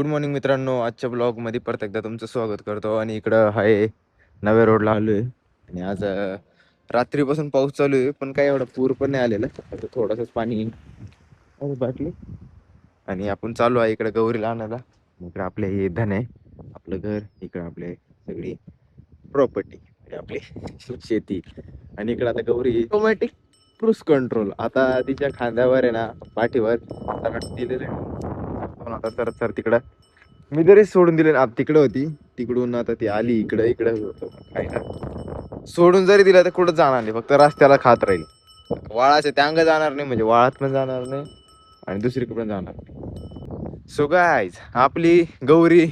Good morning मित्रांनो, आजच्या ब्लॉगमध्ये परत एकदा तुमचं स्वागत करतो. आणि इकडं आहे नव्या रोडला आलोय. आणि आज रात्रीपासून पाऊस चालू आहे, पण काही एवढा पूर पण नाही आलेला. फक्त थोडंसंच पाणी आहे बाटली. आणि आपण चालू आहे इकडे गौरीला आणायला. इकडे आपले हे धन आहे, आपलं घर, इकडे आपले सगळी प्रॉपर्टी, आपली शेती. आणि इकडे आता गौरी ऑटोमॅटिक क्रूज कंट्रोल. आता तिच्या खांद्यावर आहे ना, पाठीवर दिलेलं आहे. आता तर तिकडं मी जरी सोडून दिले ना, तिकडे होती, तिकडून आता ती आली इकडे. इकडे खायला सोडून जरी दिलं तर कुठं जाणार नाही, फक्त रस्त्याला खात राहील. वाळाच्या त्या अंग जाणार नाही, म्हणजे वाळात पण जाणार नाही आणि दुसरीकडे पण जाणार नाही. सो गाईज, आपली गौरी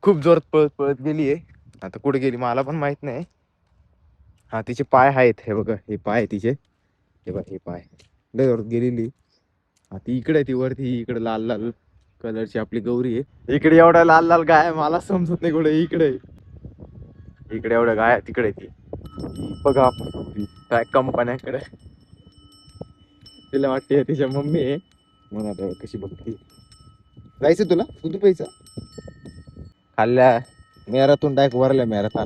खूप जोरात पळत पळत गेली आहे. आता कुठे गेली मला पण माहित नाही. हा, तिचे पाय आहेत, हे बघा, हे पाय तिचे, हे बघ, हे पाय लय जोरात गेलेली. हा, ती इकडे, ती वरती इकडे लाल लाल कलरची आपली गौरी आहे. इकडे एवढ्या लाल लाल गाय मला समजत नाही कुठे. इकडे इकडे एवढ्या गाय, तिकडे ती बघा आपली गौरी काय कंपन्याकडे. तिला वाटते तिच्या मम्मी आहे म्हणून. आता कशी बघते. जायचं तुला, तू पैसा खाल्ल्या मेहरातून डायक वरल्या मेहरात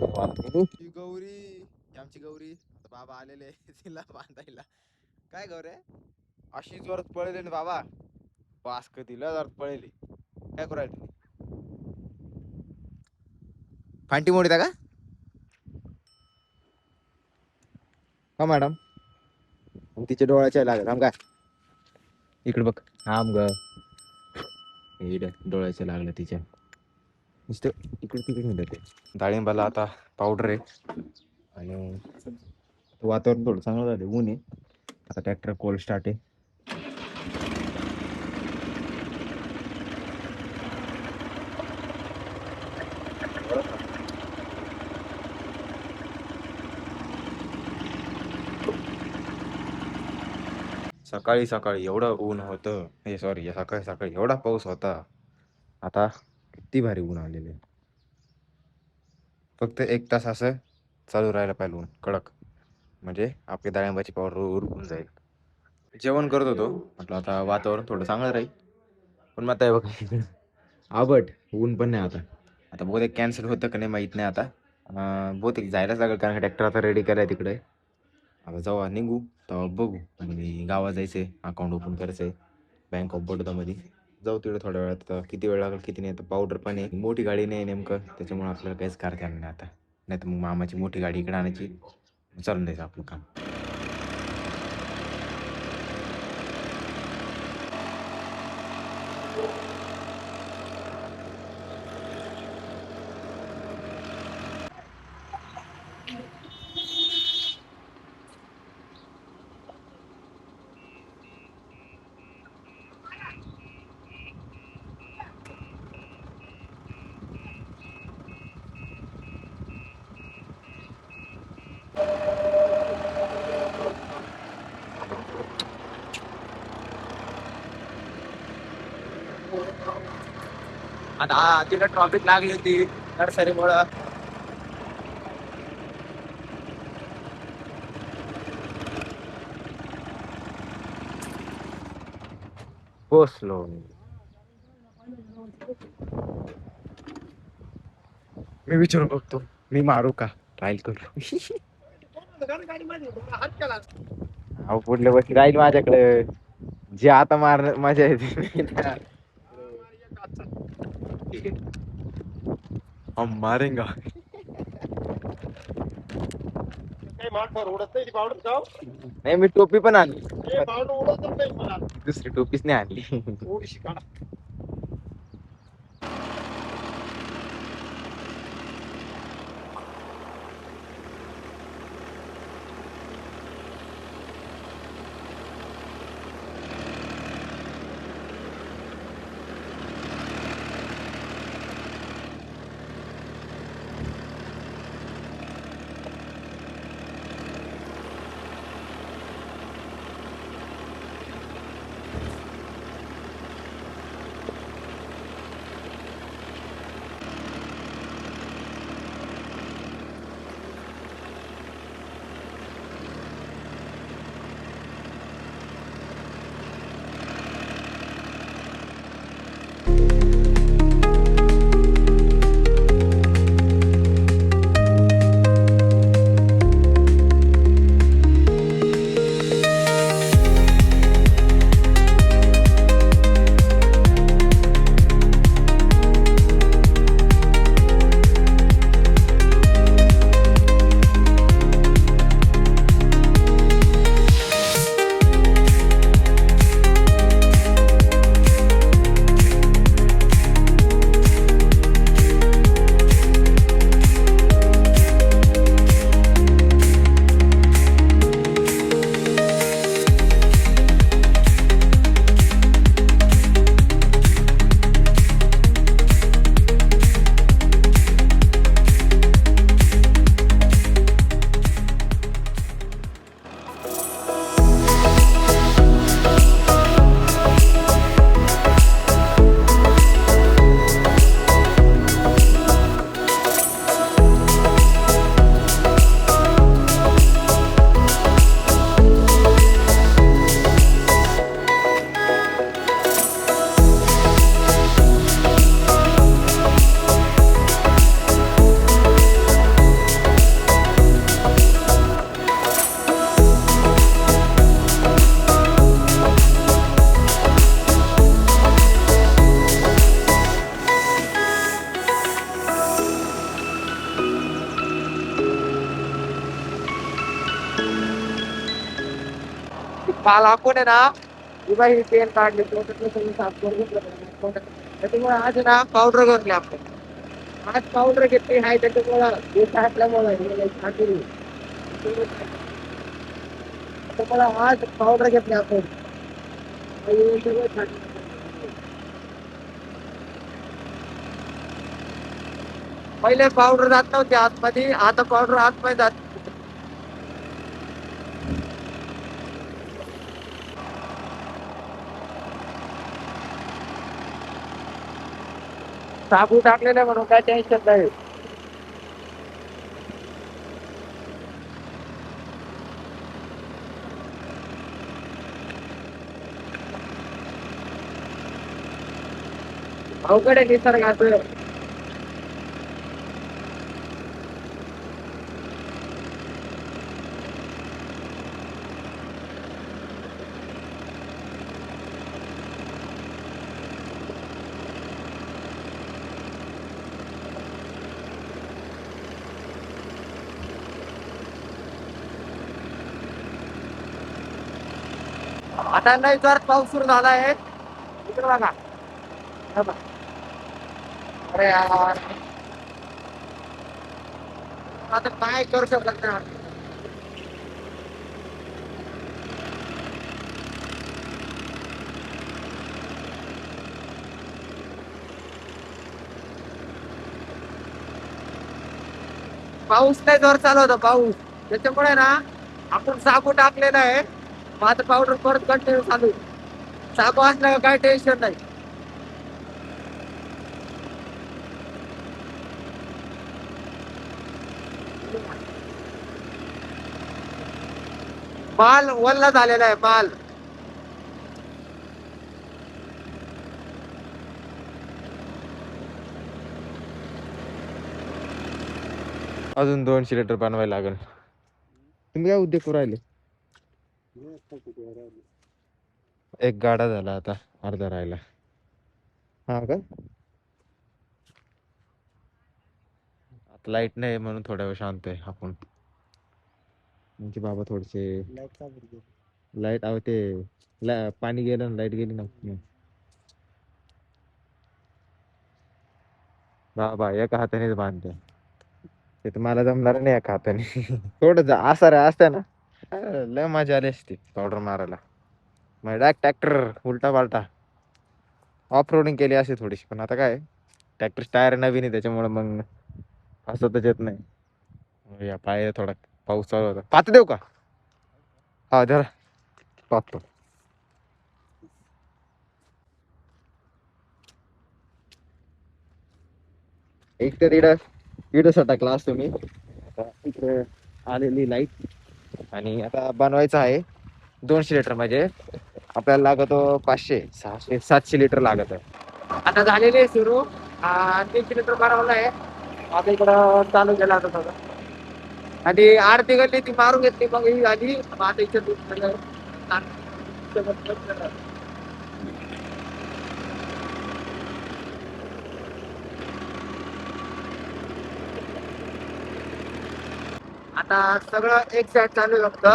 गौरी, आमची गौरी. आता बाबा आलेले तिला बांधायला. काय गौरे अशी जोरात पळले ना बाबा, पास तिला जोरात पळेली. काय करू राहिली, फांटी मोडीता का मॅडम? तिच्या डोळ्याच्या लागत आम काय, इकडे बघ. आम ग डोळ्याच्या लागलं तिच्या, नुसतं इकडे तिकडे म्हणत ते. डाळिंबाला आता पावडर आहे. आणि वातावरण थोडं चांगलं झालं, ऊन आहे. आता ट्रॅक्टर कोल्ड स्टार्ट आहे. सकाळी सकाळी एवढं ऊन होतं, हे सॉरी, सकाळी सकाळी एवढा पाऊस होता. आता किती भारी ऊन आलेले. फक्त एक तास असं चालू राहायला पाहिजे ऊन कडक, म्हणजे आपली डाळिंबाची पावडर उरकून जाईल. जेवण करत होतो, म्हटलं आता वातावरण थोडं चांगलं राहील. पण मग आता बघा इकडं आबट, ऊन पण नाही. आता बहुतेक कॅन्सल होतं का नाही माहीत नाही. आता बहुतेक जायलाच लागेल, कारण ट्रॅक्टर आता रेडी कराय तिकडे. आता जेव्हा निघू तेव्हा बघू. आणि गावात जायचं आहे, अकाउंट ओपन करायचं आहे बँक ऑफ बडोदामध्ये. जाऊ तिकडे थोड्या वेळात. किती वेळ लागेल किती नाही, तर पावडर पण आहे, मोठी गाडी नाही नेमकं, त्याच्यामुळे आपल्याला काहीच करता येणार नाही आता. नाही तर मग मामाची मोठी गाडी इकडे आणायची, चालून द्यायचं आपलं काम. आता तिला ट्रॉफिक लागली होती नर्सरीमुळं. पोचलो. मी विचारून बघतो, मी मारू का, ट्रायल करू. अहो पुढल्या वर्षी राहील माझ्याकडे, जे आता मारणार मजा येते. हम मारेंगा. नाही, मी टोपी पण आणली, दुसरी टोपीच नाही आणली. काल आपण आहे ना ही बाई ही पेन काढली पोटातलं सगळं साफ करून घेतलं. त्याच्यामुळे आज आहे ना पावडर घेतली आपण. आज पावडर घेतली आहे त्याच्यामुळं हे टाकल्यामुळं त्याच्यामुळं आज पावडर घेतली आपण. हे सगळं छाटलं. पहिले पावडर जात नव्हती आतमध्ये, आता पावडर आतमध्ये जात. साबू टाकलेला म्हणून काय टेन्शन नाही. अवघड आहे निसर्गाचं. आता नाही जोरात पाऊस सुरू झाला आहे. इकडे बघा. हे बघा. अरे यार आता काय करू शकत नाही. पाऊस नाही जोर चालू होता पाऊस. त्याच्यामुळे ना आपण साबू टाकलेला आहे. मग आता पावडर परत कंटिन्यू चालू. साबू असल्यावर काय टेन्शन नाही. माल वल्ला झालेला आहे माल. अजून 200 लिटर बनवायला लागेल. तुम्ही काय उद्योग करू राहिले? एक गाडा झाला आता अर्धा राहिला. हा का? आता लाईट नाही म्हणून थोड्या वेळ शांत आहे आपण. म्हणजे बाबा थोडेसे लाईट आव ते पाणी गेलं ना लाईट गेली ना. बाबा एका हातानेच बांधते. ते तर मला जमणार नाही एका हाताने. थोडं आसार असते ना लय मजा आली असती पावडर मारायला. मग डायरेक्ट ट्रॅक्टर उलटा पालटा ऑफ रोडिंग केली असे थोडीशी. पण आता काय ट्रॅक्टर टायर नवीन आहे त्याच्यामुळे मग फसवताच येत नाही. या पाय थोडा पाऊस चालू होता. पात देऊ का? हा जरा पाहतो. एक तर इडं सटाकला असतो मी. आता इकडे आलेली लाईट आणि आता बनवायचं आहे 200 लिटर. म्हणजे आपल्याला लागतो 500 600 700 लिटर लागत आहे. आता झालेली आहे सुरू. 300 लिटर बनवलं आहे. आता इकडं चालू केलं आता सगळं. आणि आरती गल्ली ती मारून घेतली मग ही झाली. मग आता इथे आता सगळं एक साइड चालू आहे फक्त.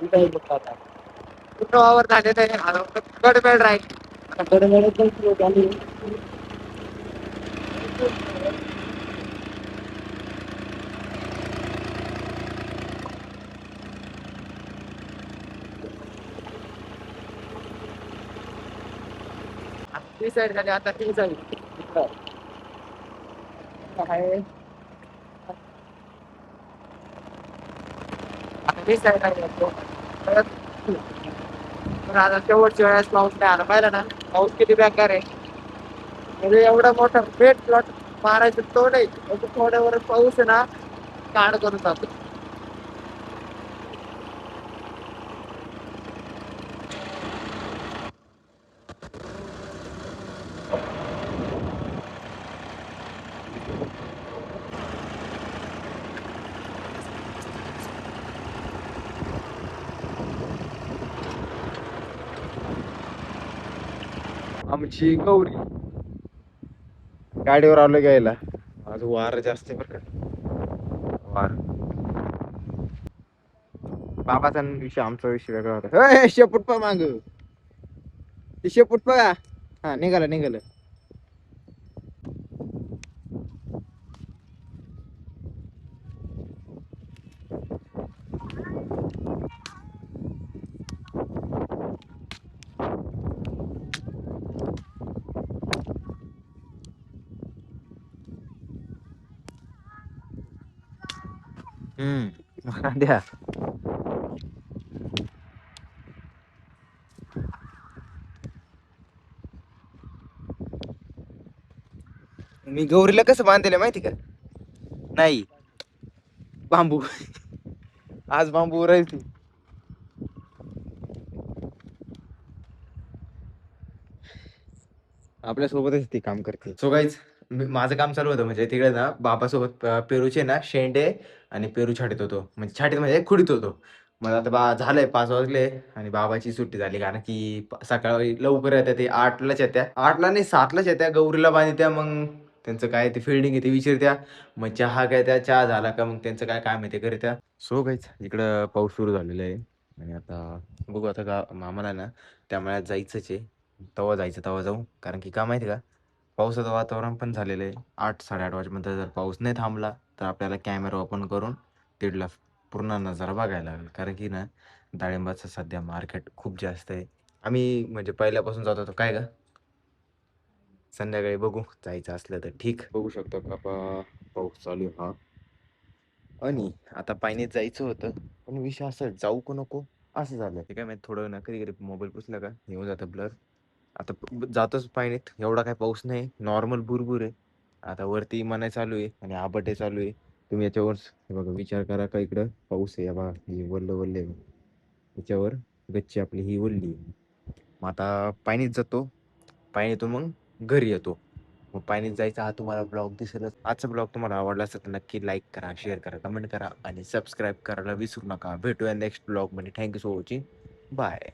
इकडं बघतो आता पूर्ण वावर झालेलं आहे. आता फक्त गडबड राहील. आता गडबड एकदम सुरू झाली. ती साईड झाली आता ती साईड इकडं आहे. आता ती साईड आहे परत. पण आता शेवटच्या वेळेस पाऊस नाही आला पाहिला ना. पाऊस किती बेकार आहे. म्हणजे एवढा मोठा बेट प्लॉट मारायचं तो नाही. थोड्यावर पाऊस आहे ना काढ करून जातो. आमची गौरी गाडीवर आलो घ्यायला. आज वार जास्त आहे बरं का. वार बाबाचा विषय आमचा विषय वेगळा होता. शेपूट पा माग ते शेपूट बघा. हा निघालं निघालं. द्या. मी गौरीला कसं बांधलेलं माहिती का? नाही बांबू. आज बांबू राहील. आपल्या सोबतच ती काम करते. सो गाईज माझं काम चालू होतं म्हणजे तिकडे ना बाबासोबत पेरूचे ना शेंडे आणि पेरू छाटत होतो. म्हणजे छाटत म्हणजे खुडीत होतो. मग आता झालंय 5 वाजले आणि बाबाची सुट्टी झाली कारण की सकाळी लवकर येत्या ते 8लाच येत्या. 8ला नाही 7लाच येत्या. गौरीला बांधत्या मग त्यांचं काय ते फिल्डिंग आहे ते विचारत्या. मग चहा घ्यायत्या. चहा झाला का मग त्यांचं काय काम आहे ते करत्या. सो गाईज इकडं पाऊस सुरू झालेला आहे आणि आता बघू आता आम्हाला ना त्या मळ्यात जायचंच आहे. तेव्हा जायचं तेव्हा जाऊ. कारण की का माहिती आहे का? पावसाचं वातावरण पण झालेलं आहे. 8-8:30 वाजेपर्यंत जर पाऊस नाही थांबला तर आपल्याला कॅमेरा ओपन करून तिथला पूर्ण नजारा बघायला लागेल. कारण की ना डाळिंबाचं सध्या मार्केट खूप जास्त आहे. आम्ही म्हणजे पहिल्यापासून जात होतो. काय का संध्याकाळी बघू जायचं असलं तर ठीक. बघू शकतो का पाऊस चालू आहे हा. आणि आता पायनीत जायचं होतं पण विषय असं जाऊ का नको असं झालं. ते काय माहिती थोडं ना कधी कधी मोबाईल पुसला का येऊन जातं ब्लर. आता जातोच पायनीत. एवढा काय पाऊस नाही. नॉर्मल बुरबुर आहे. आता वरती मनाई चालू आहे आणि आबटे चालू आहे. तुम्ही याच्यावर हे बघा विचार करा का इकडं पाऊस आहे बघा ही वल्ल वल्ल आहे. त्याच्यावर गच्ची आपली ही वल्ली आहे. मग आता पायनीत जातो. पायनीतून मग घरी येतो. मग पायनीत जायचा हा तुम्हाला ब्लॉग दिसेलच. आजचा ब्लॉग तुम्हाला आवडला असेल तर नक्की लाईक करा, शेअर करा, कमेंट करा आणि सबस्क्राईब करायला विसरू नका. भेटूया नेक्स्ट ब्लॉग मध्ये. Thank you for watching. बाय.